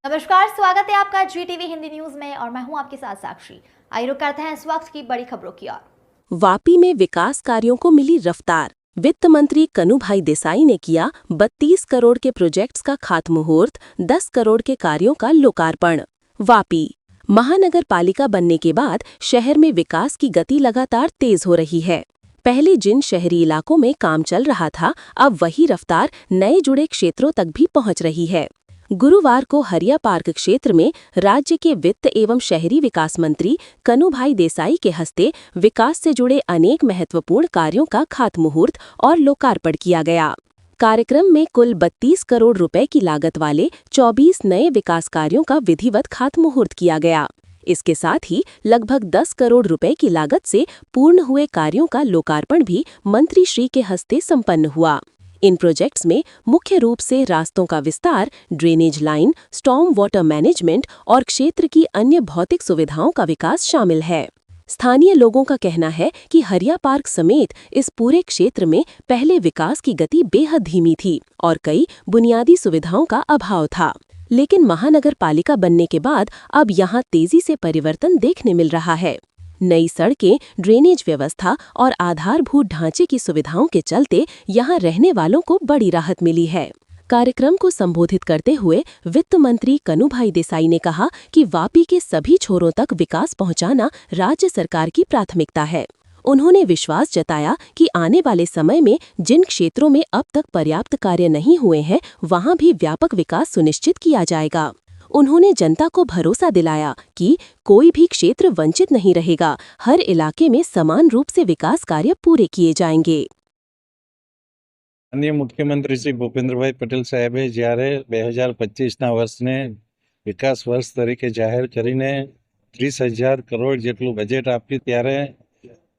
नमस्कार, स्वागत है आपका GTV हिंदी न्यूज में और मैं हूं आपके साथ साक्षी। आइए रुक करते हैं इस वक्त की बड़ी खबरों की ओर। वापी में विकास कार्यों को मिली रफ्तार। वित्त मंत्री कनुभाई देसाई ने किया 32 करोड़ के प्रोजेक्ट्स का खातमुहूर्त, 10 करोड़ के कार्यों का लोकार्पण। वापी महानगर पालिका बनने के बाद शहर में विकास की गति लगातार तेज हो रही है। पहले जिन शहरी इलाकों में काम चल रहा था, अब वही रफ्तार नए जुड़े क्षेत्रों तक भी पहुंच रही है। गुरुवार को हरिया पार्क क्षेत्र में राज्य के वित्त एवं शहरी विकास मंत्री कनुभाई देसाई के हस्ते विकास से जुड़े अनेक महत्वपूर्ण कार्यों का खातमुहूर्त और लोकार्पण किया गया। कार्यक्रम में कुल 32 करोड़ रुपए की लागत वाले 24 नए विकास कार्यों का विधिवत खातमुहूर्त किया गया। इसके साथ ही लगभग 10 करोड़ रुपए की लागत से पूर्ण हुए कार्यों का लोकार्पण भी मंत्री श्री के हस्ते संपन्न हुआ। इन प्रोजेक्ट्स में मुख्य रूप से रास्तों का विस्तार, drainage line, storm water management और क्षेत्र की अन्य भौतिक सुविधाओं का विकास शामिल है। स्थानीय लोगों का कहना है कि हरिया पार्क समेत इस पूरे क्षेत्र में पहले विकास की गति बेहद धीमी थी और कई बुनियादी सुविधाओं का अभाव था, लेकिन महानगर पालिका बनने के बाद अब यहाँ तेजी से परिवर्तन देखने मिल रहा है। नई सड़कें, ड्रेनेज व्यवस्था और आधारभूत ढांचे की सुविधाओं के चलते यहां रहने वालों को बड़ी राहत मिली है। कार्यक्रम को संबोधित करते हुए वित्त मंत्री कनुभाई देसाई ने कहा कि वापी के सभी छोरों तक विकास पहुंचाना राज्य सरकार की प्राथमिकता है। उन्होंने विश्वास जताया कि आने वाले समय में जिन क्षेत्रों में अब तक पर्याप्त कार्य नहीं हुए हैं, वहां भी व्यापक विकास सुनिश्चित किया जाएगा। उन्होंने जनता को भरोसा दिलाया कि कोई भी क्षेत्र वंचित नहीं रहेगा, हर इलाके में समान रूप से विकास कार्य पूरे किए जाएंगे। माननीय मुख्यमंत्री श्री भूपेन्द्रभाई पटेल साहेबे જ્યારે 2025ના વર્ષને વિકાસ વર્ષ તરીકે જાહેર કરીને 30,000 કરોડ જેટલું બજેટ આપ્યું, ત્યારે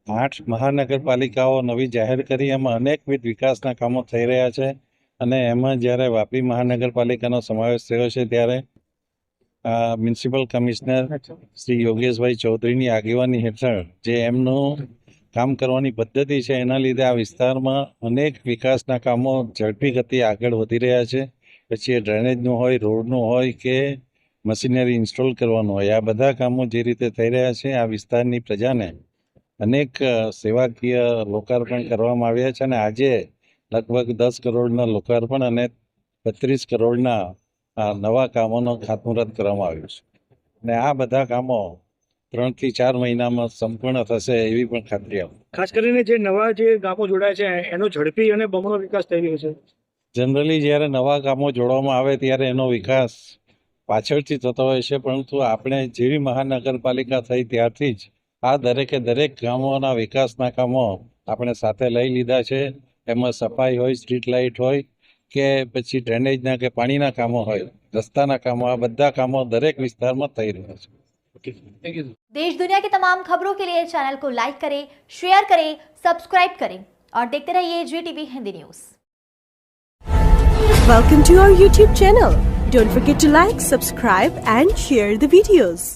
8 મહાનગરપાલિકાઓ નવી જાહેર કરી એમાં અનેકવિધ વિકાસના કામો થઈ રહ્યા છે અને એમાં જ્યારે વાપી મહાનગરપાલિકાનો સમાવેશ થયો છે ત્યારે મ્યુનિસિપલ કમિશનર શ્રી યોગેશભાઈ ચૌધરીની આગેવાની હેઠળ જે એમનું કામ કરવાની પદ્ધતિ છે એના લીધે આ વિસ્તારમાં અનેક વિકાસના કામો ઝડપી ગતિએ આગળ વધી રહ્યા છે। પછી એ ડ્રેનેજનું હોય, રોડનું હોય કે મશીનરી ઇન્સ્ટોલ કરવાનું હોય, આ બધા કામો જે રીતે થઈ રહ્યા છે આ વિસ્તારની પ્રજાને અનેક સેવાકીય લોકાર્પણ કરવામાં આવ્યા છે અને આજે લગભગ 10 કરોડના લોકાર્પણ અને 32 કરોડના નવા કામોનો ખાતમુહૂર્ત કરવામાં આવ્યું છે અને આ બધા કામો 3 થી 4 મહિનામાં સંપૂર્ણ થશે એવી પણ ખાતરી આપું। ખાસ કરીને જે નવા જે ગામો જોડાય છે એનો ઝડપી અને બમણો વિકાસ થઈ રહ્યો છે। જનરલી જ્યારે નવા ગામો જોડવામાં આવે ત્યારે એનો વિકાસ પાછળથી થતો હોય છે, પરંતુ આપણે જેવી મહાનગરપાલિકા થઈ ત્યારથી જ આ દરેકે દરેક ગામોના વિકાસના કામો આપણે સાથે લઈ લીધા છે। એમાં સફાઈ હોય, સ્ટ્રીટ લાઇટ હોય કે પછી ડ્રેનેજના કે પાણીના કામો હોય, રસ્તાના કામો, આ બધા કામો દરેક વિસ્તારમાં થઈ રહ્યા છે। देश दुनिया की तमाम खबरों के लिए चैनल को लाइक करें, शेयर करें, सब्सक्राइब करें और देखते रहिए GTV Hindi news. Welcome to our YouTube channel. Don't forget to like, subscribe and share the videos.